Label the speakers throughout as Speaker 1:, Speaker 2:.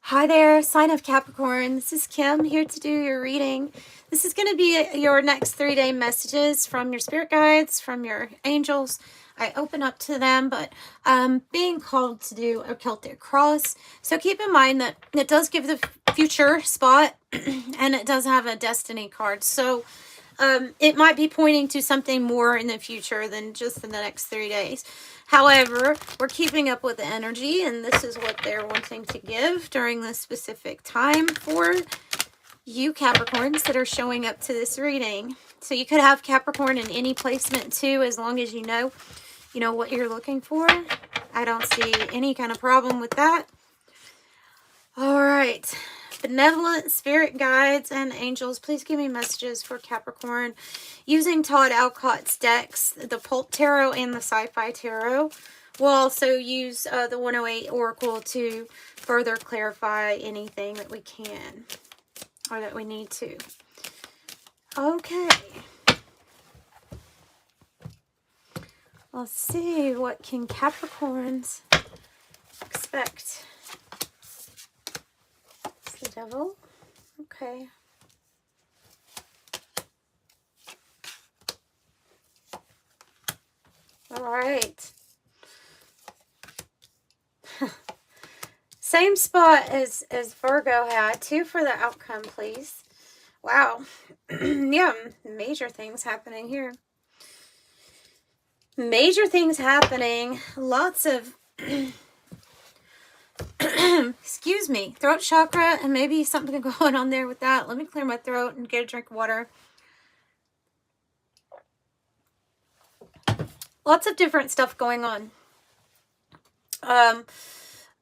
Speaker 1: Hi there, sign of Capricorn. This is Kim here to do your reading. This is going to be your next 3-day messages from your spirit guides, from your angels. I open up to them, but being called to do a Celtic cross. So keep in mind that it does give the future spot and it does have a destiny card. So it might be pointing to something more in the future than just in the next 3 days. However, we're keeping up with the energy, and this is what they're wanting to give during this specific time for you Capricorns that are showing up to this reading. So you could have Capricorn in any placement too, as long as you know what you're looking for. I don't see any kind of problem with that. All right. Benevolent spirit guides and angels, please give me messages for Capricorn using Todd Alcott's decks, the Pulp Tarot and the Sci-Fi Tarot. We'll also use the 108 Oracle to further clarify anything that we can or that we need to. Okay. Let's see, what can Capricorns expect? The devil. Okay. All right. Same spot as Virgo had. 2 for the outcome, please. Wow. Yeah, major things happening here. Major things happening. Lots of excuse me, throat chakra, and maybe something going on there with that. Let me clear my throat and get a drink of water. Lots of different stuff going on.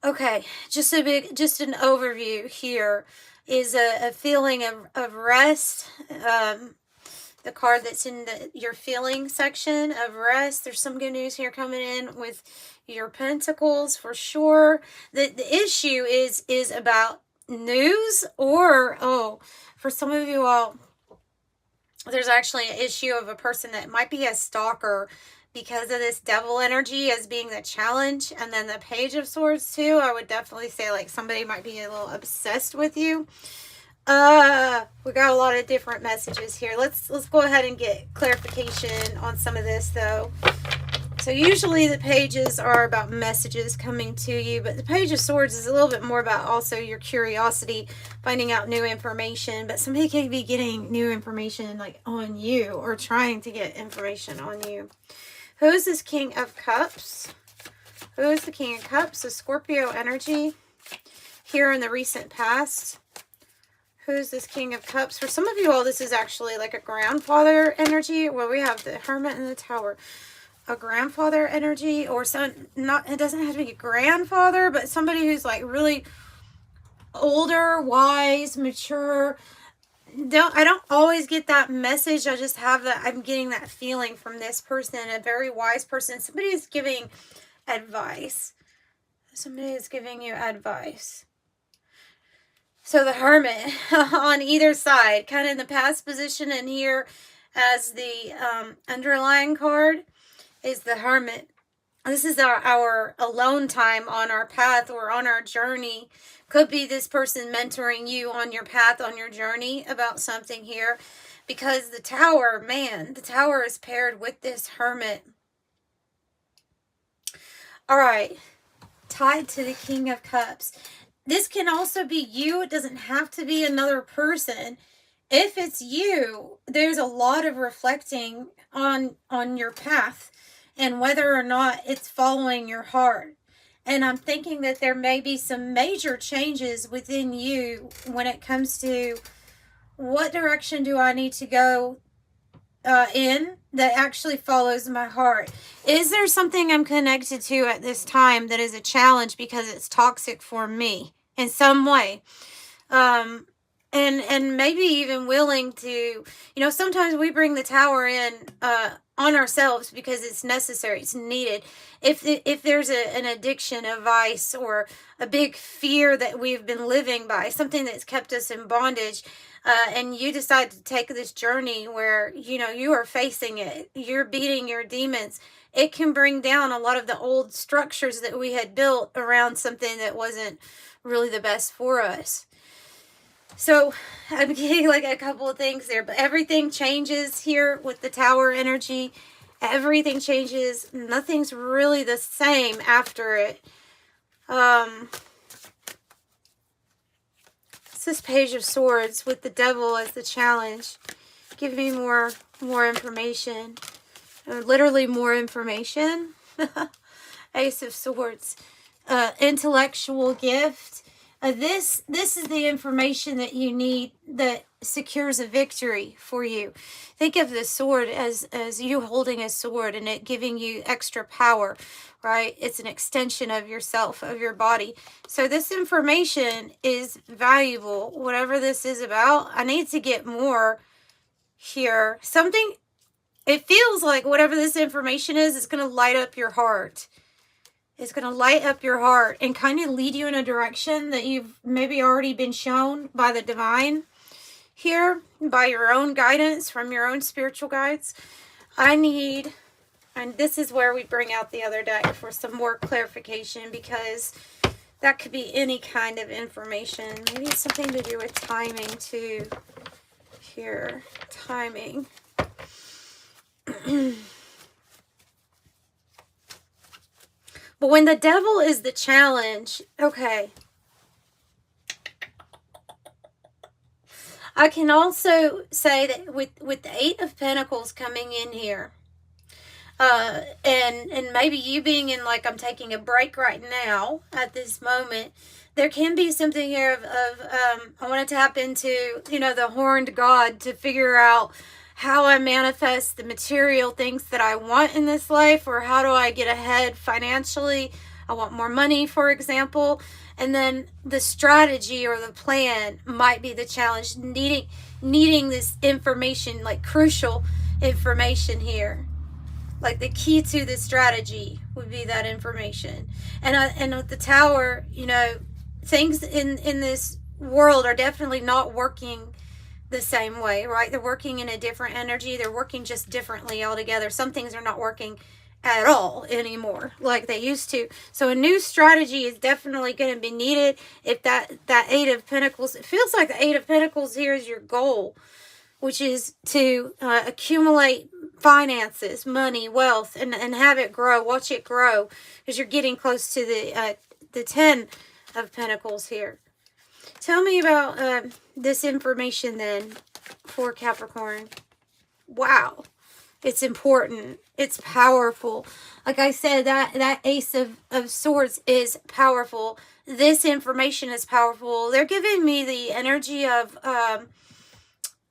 Speaker 1: Okay, just an overview here is a feeling of rest. The card that's in your feeling section of rest. There's some good news here coming in with your pentacles for sure. The issue is about news, or for some of you all, there's actually an issue of a person that might be a stalker because of this devil energy as being the challenge, and then the Page of Swords too. I would definitely say like somebody might be a little obsessed with you. We got a lot of different messages here. Let's go ahead and get clarification on some of this though. So usually the pages are about messages coming to you, but the Page of Swords is a little bit more about also your curiosity, finding out new information. But somebody could be getting new information like on you, or trying to get information on you. Who is this King of Cups? Who is the King of Cups? A Scorpio energy here in the recent past. Who's this King of Cups? For some of you all, this is actually like a grandfather energy. Well, we have the Hermit and the Tower. A grandfather energy, or it doesn't have to be a grandfather, but somebody who's like really older, wise, mature. I don't always get that message. I just have that. I'm getting that feeling from this person, a very wise person. Somebody is giving advice. Somebody is giving you advice. So the Hermit on either side, kind of in the past position, and here as the underlying card is the Hermit. This is our alone time on our path or on our journey. Could be this person mentoring you on your path, on your journey about something here. Because the Tower, man, the Tower is paired with this Hermit. All right, tied to the King of Cups. This can also be you. It doesn't have to be another person. If it's you, there's a lot of reflecting on your path and whether or not it's following your heart. And I'm thinking that there may be some major changes within you when it comes to what direction do I need to go in that actually follows my heart. Is there something I'm connected to at this time that is a challenge because it's toxic for me in some way? And maybe even willing to, sometimes we bring the Tower in on ourselves because it's necessary, it's needed. If there's an addiction, a vice, or a big fear that we've been living by, something that's kept us in bondage, and you decide to take this journey where, you are facing it, you're beating your demons, it can bring down a lot of the old structures that we had built around something that wasn't really the best for us. So I'm getting like a couple of things there, but everything changes here with the Tower energy. Everything changes. Nothing's really the same after it. It's this Page of Swords with the Devil as the challenge. Give me more information. Literally more information. Ace of Swords. Intellectual gift. This is the information that you need that secures a victory for you. Think of the sword as you holding a sword and it giving you extra power, right? It's an extension of yourself, of your body. So this information is valuable. Whatever this is about, I need to get more here. Something, it feels like whatever this information is, it's going to light up your heart. It's going to light up your heart and kind of lead you in a direction that you've maybe already been shown by the divine here, by your own guidance from your own spiritual guides. And this is where we bring out the other deck for some more clarification, because that could be any kind of information. Maybe it's something to do with timing too. Here, timing. But when the Devil is the challenge, okay. I can also say that with the Eight of Pentacles coming in here, and maybe you being in, like, I'm taking a break right now at this moment, there can be something here of I want to tap into, the horned God to figure out how I manifest the material things that I want in this life, or how do I get ahead financially. I want more money, for example. And then the strategy or the plan might be the challenge, needing this information, like crucial information here. Like the key to the strategy would be that information. And with the Tower, things in this world are definitely not working the same way, right? They're working in a different energy. They're working just differently altogether. Some things are not working at all anymore like they used to. So a new strategy is definitely going to be needed. If that Eight of Pentacles, it feels like the Eight of Pentacles here is your goal, which is to accumulate finances, money, wealth, and have it grow. Watch it grow, because you're getting close to the 10 of Pentacles here. Tell me about this information then for Capricorn. Wow. It's important. It's powerful. Like I said, that Ace of Swords is powerful. This information is powerful. They're giving me the energy of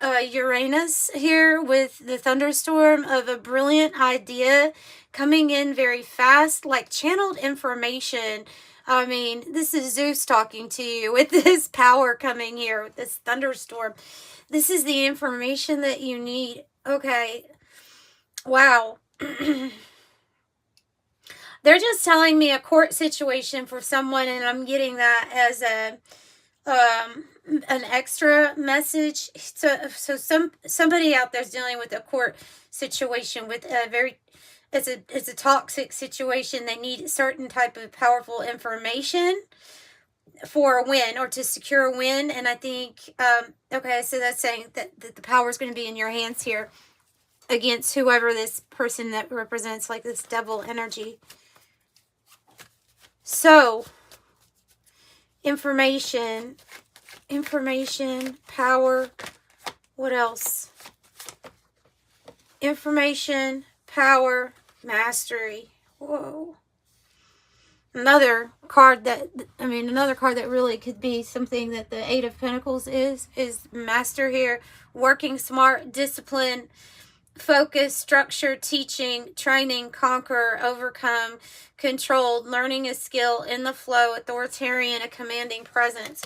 Speaker 1: Uranus here with the thunderstorm, of a brilliant idea coming in very fast, like channeled information. I mean, this is Zeus talking to you with this power coming here, with this thunderstorm. This is the information that you need. Okay. Wow. They're just telling me a court situation for someone, and I'm getting that as an extra message. So somebody out there's dealing with a court situation with a very, it's a toxic situation. They need a certain type of powerful information for a win, or to secure a win. And I think, okay, so that's saying that the power is going to be in your hands here against whoever this person that represents, like this Devil energy. So, information, power, what else? Information, power, mastery. Whoa. Another card that really could be something that the Eight of Pentacles is master here. Working smart, discipline, focus, structure, teaching, training, conquer, overcome, controlled, learning a skill, in the flow, authoritarian, a commanding presence.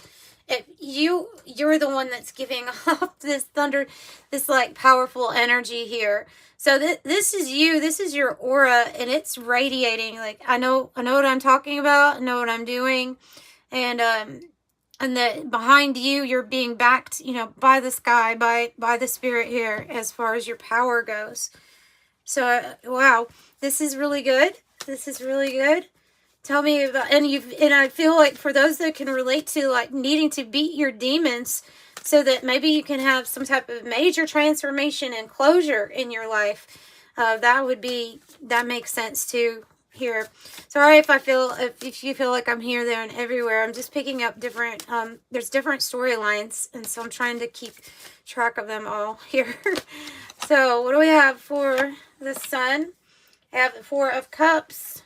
Speaker 1: If you're the one that's giving off this thunder, this like powerful energy here. So this is you, this is your aura, and it's radiating. Like, I know what I'm talking about, I know what I'm doing. And that behind you, you're being backed, by the sky, by the spirit here, as far as your power goes. So, wow, this is really good. This is really good. Tell me about, and I feel like for those that can relate to like needing to beat your demons so that maybe you can have some type of major transformation and closure in your life. That makes sense too here. Sorry if you feel like I'm here, there, and everywhere. I'm just picking up different, there's different storylines, and so I'm trying to keep track of them all here. So what do we have for the sun? I have the Four of Cups.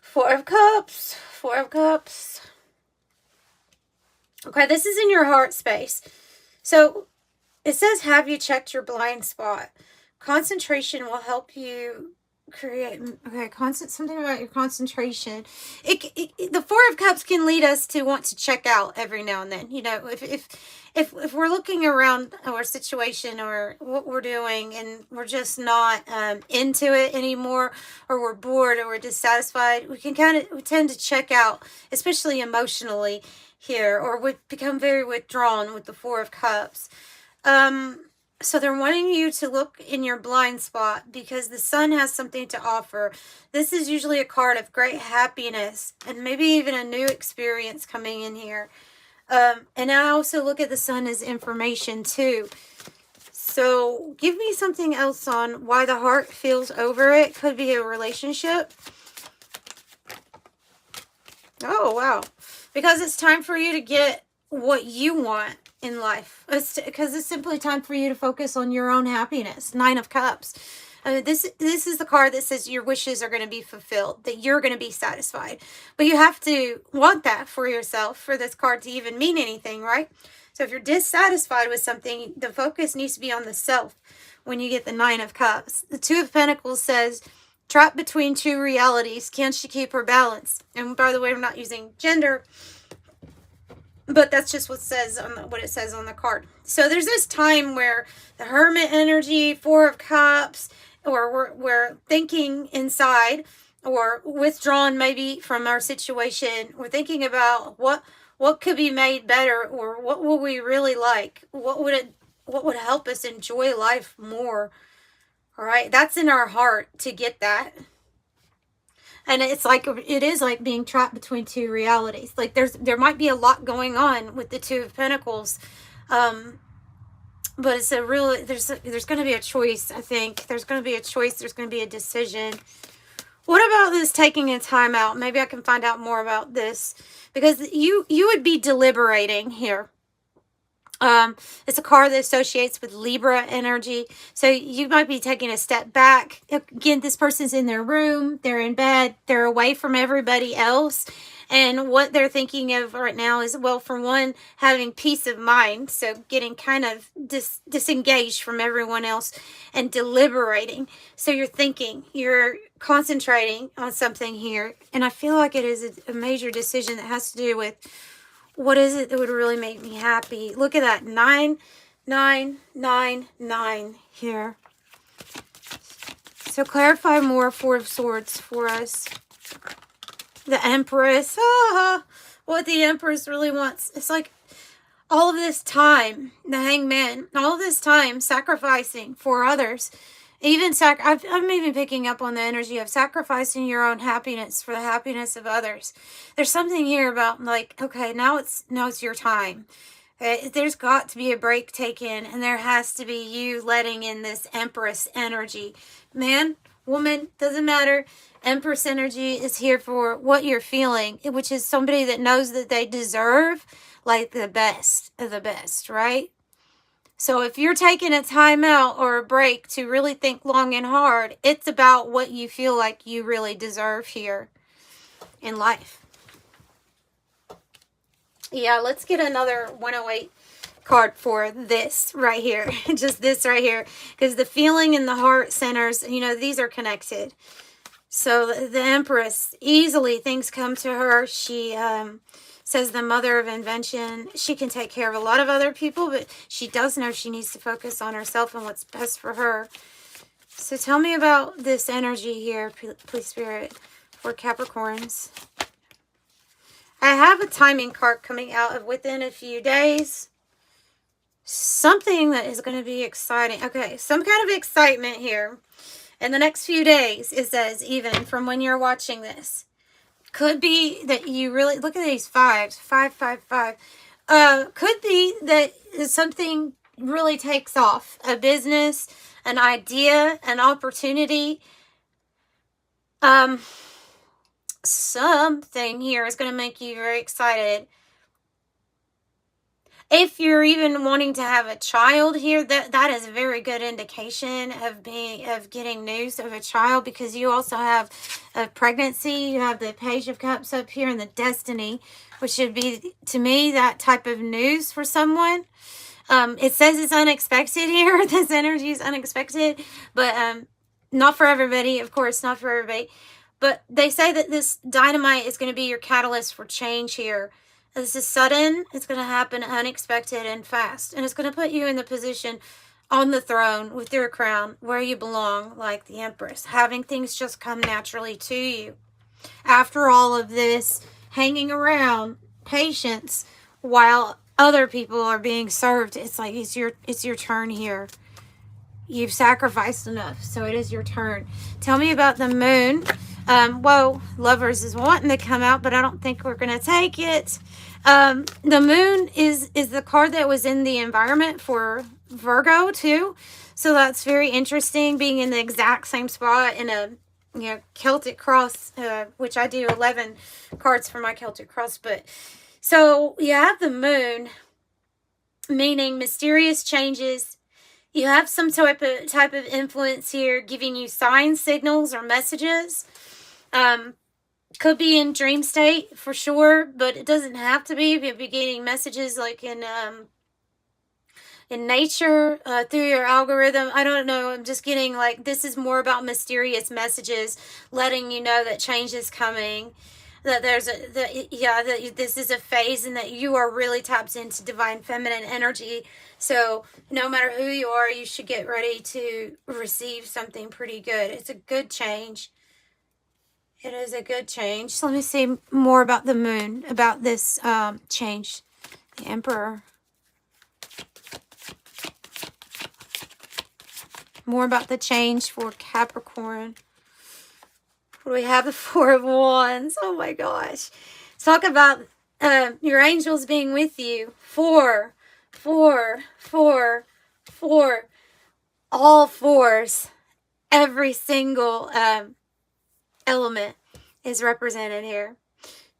Speaker 1: Four of Cups. Four of Cups. Okay, this is in your heart space. So it says, have you checked your blind spot? Concentration will help you create, okay, something about your concentration. The Four of Cups can lead us to want to check out every now and then. You know, if we're looking around our situation or what we're doing and we're just not into it anymore, or we're bored or we're dissatisfied, we tend to check out, especially emotionally here, or we become very withdrawn with the Four of Cups. So they're wanting you to look in your blind spot because the sun has something to offer. This is usually a card of great happiness and maybe even a new experience coming in here. And I also look at the sun as information too. So give me something else on why the heart feels over it. Could be a relationship. Oh, wow. Because it's time for you to get what you want in life. Because it's simply time for you to focus on your own happiness. Nine of Cups. This is the card that says your wishes are going to be fulfilled, that you're going to be satisfied. But you have to want that for yourself for this card to even mean anything, right? So if you're dissatisfied with something, the focus needs to be on the self when you get the Nine of Cups. The Two of Pentacles says, trapped between two realities, can she keep her balance? And by the way, I'm not using gender, but that's just what it says on the card. So there's this time where the Hermit energy, Four of Cups, or we're thinking inside or withdrawn maybe from our situation. We're thinking about what could be made better, or what would we really like? What would help us enjoy life more? All right, that's in our heart to get that. And it is like being trapped between two realities. Like there might be a lot going on with the Two of Pentacles. But it's there's going to be a choice, I think. There's going to be a choice. There's going to be a decision. What about this taking a time out? Maybe I can find out more about this. Because you would be deliberating here. It's a card that associates with Libra energy. So you might be taking a step back. Again, this person's in their room. They're in bed. They're away from everybody else. And what they're thinking of right now is, well, for one, having peace of mind. So getting kind of disengaged from everyone else and deliberating. So you're thinking, you're concentrating on something here. And I feel like it is a major decision that has to do with, what is it that would really make me happy? Look at that. 9, 9, 9, 9 here. So clarify more. Four of Swords for us. The Empress. What the Empress really wants. It's like all of this time, the Hangman, all of this time sacrificing for others. I'm even picking up on the energy of sacrificing your own happiness for the happiness of others. There's something here about like, okay, now it's your time. There's got to be a break taken, and there has to be you letting in this Empress energy. Man, woman, doesn't matter. Empress energy is here for what you're feeling, which is somebody that knows that they deserve like the best of the best, right? So if you're taking a time out or a break to really think long and hard, it's about what you feel like you really deserve here in life. Yeah, let's get another 108 card for this right here. Just this right here. Because the feeling in the heart centers, these are connected. So the Empress, easily things come to her. She says the mother of invention. She can take care of a lot of other people, but she does know she needs to focus on herself and what's best for her. So tell me about this energy here, please, Spirit, for Capricorns. I have a timing card coming out of within a few days. Something that is going to be exciting. Okay, some kind of excitement here. In the next few days, it says, even from when you're watching this. Could be that you really, look at these fives, 555. Could be that something really takes off. A business, an idea, an opportunity. Something here is going to make you very excited. If you're even wanting to have a child here, that is a very good indication of getting news of a child, because you also have a pregnancy. You have the Page of Cups up here and the Destiny, which should be, to me, that type of news for someone. It says it's unexpected here. This energy is unexpected, but not for everybody, of course, not for everybody. But they say that this dynamite is going to be your catalyst for change here. This is sudden. It's going to happen unexpected and fast. And it's going to put you in the position on the throne with your crown where you belong, like the Empress, having things just come naturally to you. After all of this hanging around, patience, while other people are being served, it's like it's your turn here. You've sacrificed enough, so it is your turn. Tell me about the moon. Whoa, Lovers is wanting to come out, but I don't think we're going to take it. The moon is the card that was in the environment for Virgo too. So that's very interesting, being in the exact same spot in a Celtic cross, which I do 11 cards for my Celtic cross. But so you have the moon, meaning mysterious changes. You have some type of influence here, giving you signs, signals, or messages. Could be in dream state for sure, but it doesn't have to be. You'll be getting messages like in nature, through your algorithm. I don't know. I'm just getting like, this is more about mysterious messages, letting you know that change is coming. That that this is a phase, and that you are really tapped into divine feminine energy. So no matter who you are, you should get ready to receive something pretty good. It's a good change. It is a good change. So let me see more about the moon, about this change. The Emperor. More about the change for Capricorn. What do we have? The Four of Wands. Oh my gosh. Talk about your angels being with you. Four. All fours. Every single element is represented here.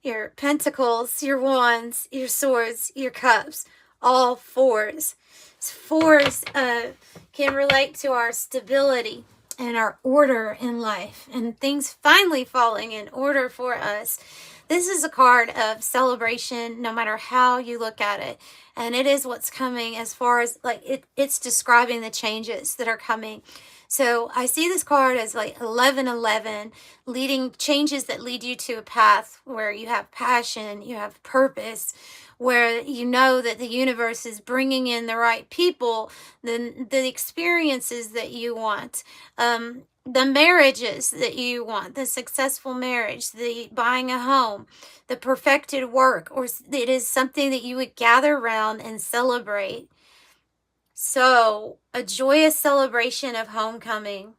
Speaker 1: Your pentacles, your wands, your swords, your cups. All fours. Fours can relate to our stability and our order in life, and things finally falling in order for us. This is a card of celebration, no matter how you look at it. And it is what's coming, as far as like it's describing the changes that are coming. So I see this card as like 1111, leading changes that lead you to a path where you have passion, you have purpose, where you know that the universe is bringing in the right people, the experiences that you want, the marriages that you want, the successful marriage, the buying a home, the perfected work, or it is something that you would gather around and celebrate. So a joyous celebration of homecoming.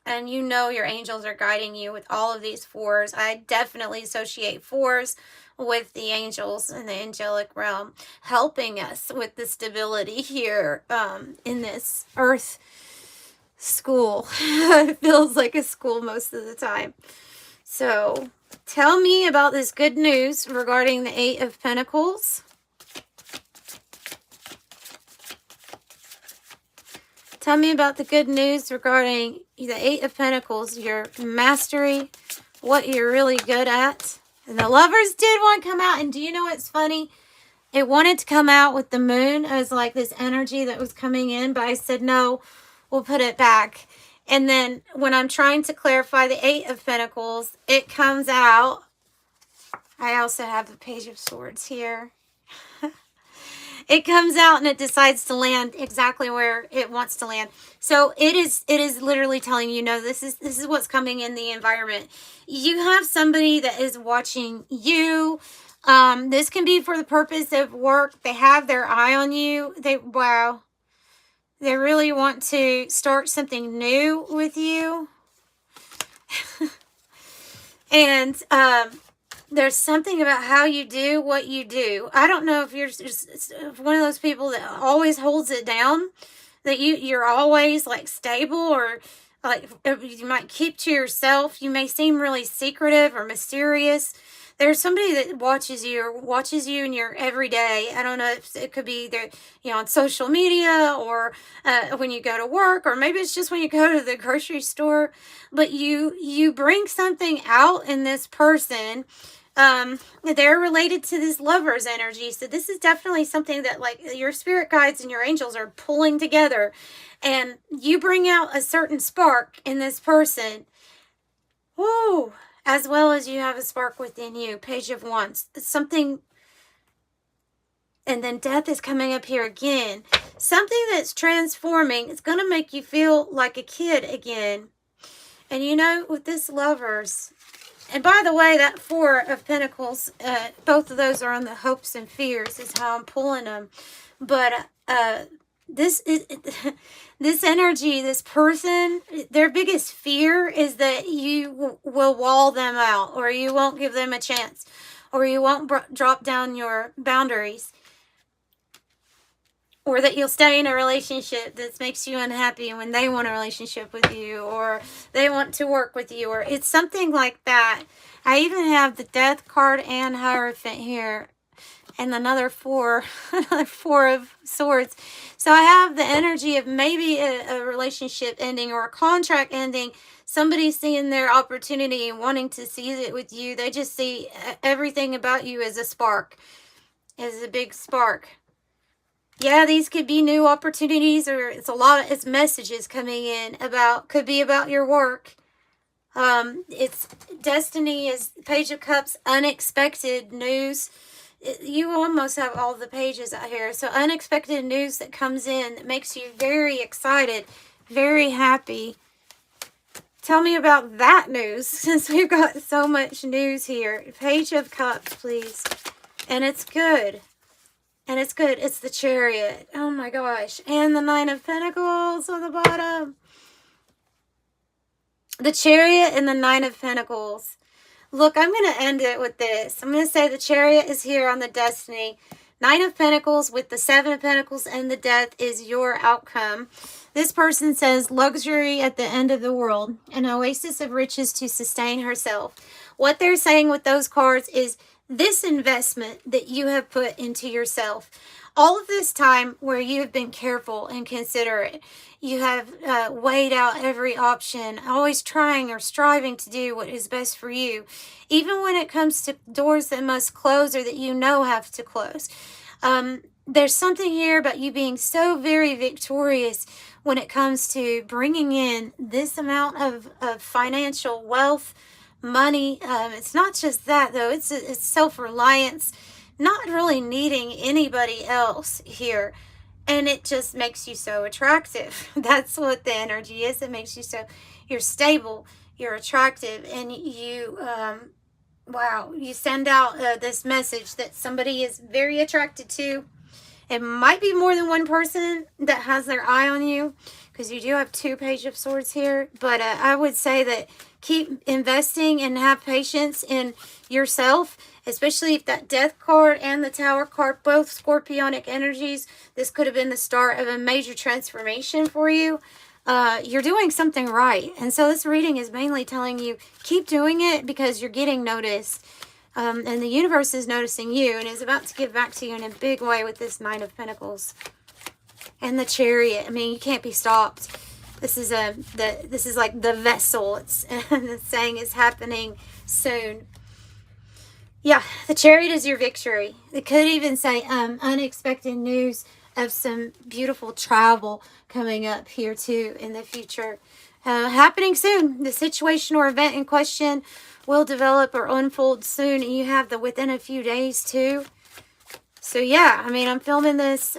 Speaker 1: And you know your angels are guiding you with all of these fours. I definitely associate fours with the angels in the angelic realm, helping us with the stability here in this earth school. It feels like a school most of the time. So tell me about this good news regarding the Eight of Pentacles. Tell me about the good news regarding the Eight of Pentacles, your mastery, what you're really good at. And the Lovers did want to come out. And do you know what's funny? It wanted to come out with the moon as like this energy that was coming in. But I said, no, we'll put it back. And then when I'm trying to clarify the Eight of Pentacles, it comes out. I also have the Page of Swords here. It comes out and it decides to land exactly where it wants to land. So it is literally telling you, no, this is what's coming in the environment. You have somebody that is watching you. This can be for the purpose of work. They have their eye on you. They really want to start something new with you. And there's something about how you do what you do. I don't know if you're just one of those people that always holds it down, that you're always like stable, or like you might keep to yourself. You may seem really secretive or mysterious. There's somebody that watches you in your everyday. I don't know if it could be either, on social media, or when you go to work, or maybe it's just when you go to the grocery store. But you bring something out in this person. They're related to this lover's energy. So this is definitely something that like your spirit guides and your angels are pulling together. And you bring out a certain spark in this person. Woo! As well as you have a spark within you. Page of Wands. Something. And then death is coming up here again. Something that's transforming. It's going to make you feel like a kid again. And with this lovers. And by the way, that Four of Pentacles, both of those are on the hopes and fears is how I'm pulling them. But this energy, this person, their biggest fear is that you will wall them out, or you won't give them a chance, or you won't drop down your boundaries, or that you'll stay in a relationship that makes you unhappy when they want a relationship with you, or they want to work with you, or it's something like that. I even have the Death card and Hierophant here, and another four of Swords. So I have the energy of maybe a relationship ending or a contract ending. Somebody seeing their opportunity and wanting to seize it with you. They just see everything about you as a spark, as a big spark. Yeah, these could be new opportunities, or it's messages coming in could be about your work. It's destiny is Page of Cups, unexpected news. You almost have all the pages out here. So unexpected news that comes in that makes you very excited, very happy. Tell me about that news, since we've got so much news here. Page of Cups, please. And it's good. And it's good. It's the Chariot. Oh my gosh. And the Nine of Pentacles on the bottom. The Chariot and the Nine of Pentacles. Look, I'm going to end it with this. I'm going to say the Chariot is here on the destiny. Nine of Pentacles with the Seven of Pentacles and the Death is your outcome. This person says luxury at the end of the world. An oasis of riches to sustain herself. What they're saying with those cards is this investment that you have put into yourself. All of this time where you have been careful and considerate. You have weighed out every option, always trying or striving to do what is best for you. Even when it comes to doors that must close or that have to close. There's something here about you being so very victorious when it comes to bringing in this amount of financial wealth, money. It's not just that, though. It's self-reliance, not really needing anybody else here. And it just makes you so attractive. That's what the energy is. It makes you you're stable, you're attractive, and you, you send out this message that somebody is very attracted to. It might be more than one person that has their eye on you, because you do have two Page of Swords here. But I would say that keep investing and have patience in yourself, especially if that Death card and the Tower card, both scorpionic energies. This could have been the start of a major transformation for you. You're doing something right. And so this reading is mainly telling you, keep doing it because you're getting noticed. And the universe is noticing you and is about to give back to you in a big way with this Nine of Pentacles. And the Chariot. I mean, you can't be stopped. This is like the vessel. It's saying is happening soon. Yeah, the Chariot is your victory. It could even say unexpected news of some beautiful travel coming up here too in the future. Happening soon. The situation or event in question will develop or unfold soon. And you have the within a few days too. So yeah, I mean, I'm filming this,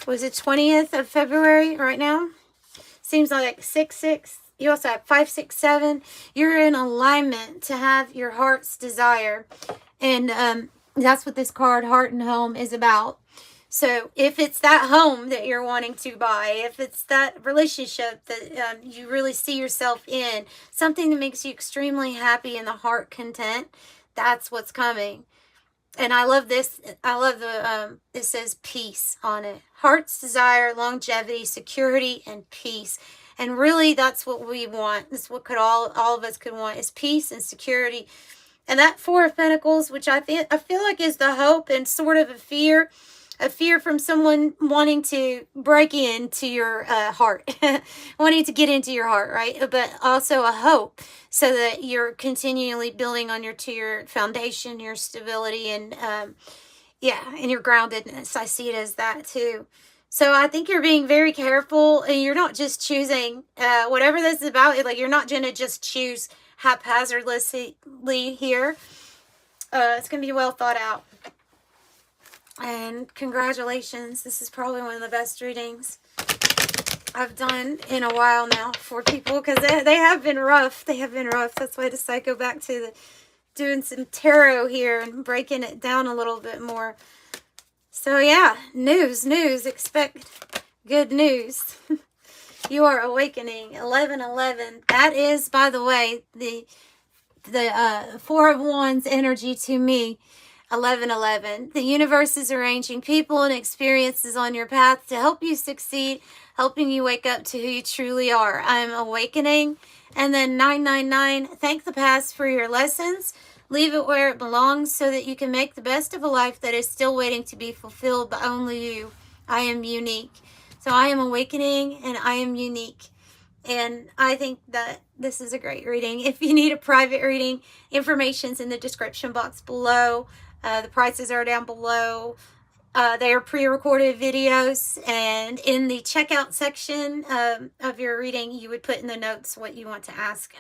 Speaker 1: was it 20th of February right now? Seems like 6/6. You also have 5, 6, 7. You're in alignment to have your heart's desire. And that's what this card, Heart and Home, is about. So if it's that home that you're wanting to buy, if it's that relationship that you really see yourself in, something that makes you extremely happy and the heart content, that's what's coming. And I love this. I love it says peace on it. Heart's desire, longevity, security, and peace. And really, that's what we want. That's what all of us could want, is peace and security. And that Four of Pentacles, which I feel like is the hope and sort of a fear from someone wanting to break into your heart, wanting to get into your heart, right? But also a hope, so that you're continually building on your foundation, your stability, and and your groundedness. I see it as that too. So I think you're being very careful, and you're not just choosing whatever this is about. Like, you're not going to just choose haphazardly here. It's going to be well thought out. And congratulations. This is probably one of the best readings I've done in a while now for people, because they have been rough. They have been rough. That's why I decided to go back to doing some tarot here and breaking it down a little bit more. So yeah, news. Expect good news. You are awakening. 1111. That is, by the way, the Four of Wands energy to me. 1111. The universe is arranging people and experiences on your path to help you succeed, helping you wake up to who you truly are. I'm awakening. And then 999. Thank the past for your lessons. Leave it where it belongs so that you can make the best of a life that is still waiting to be fulfilled by only you. I am unique. So I am awakening, and I am unique. And I think that this is a great reading. If you need a private reading, information's in the description box below. The prices are down below. They are pre-recorded videos, and in the checkout section of your reading, you would put in the notes what you want to ask,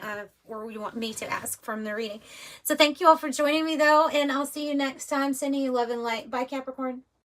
Speaker 1: or you want me to ask from the reading. So thank you all for joining me, though, and I'll see you next time. Sending you love and light. Bye, Capricorn.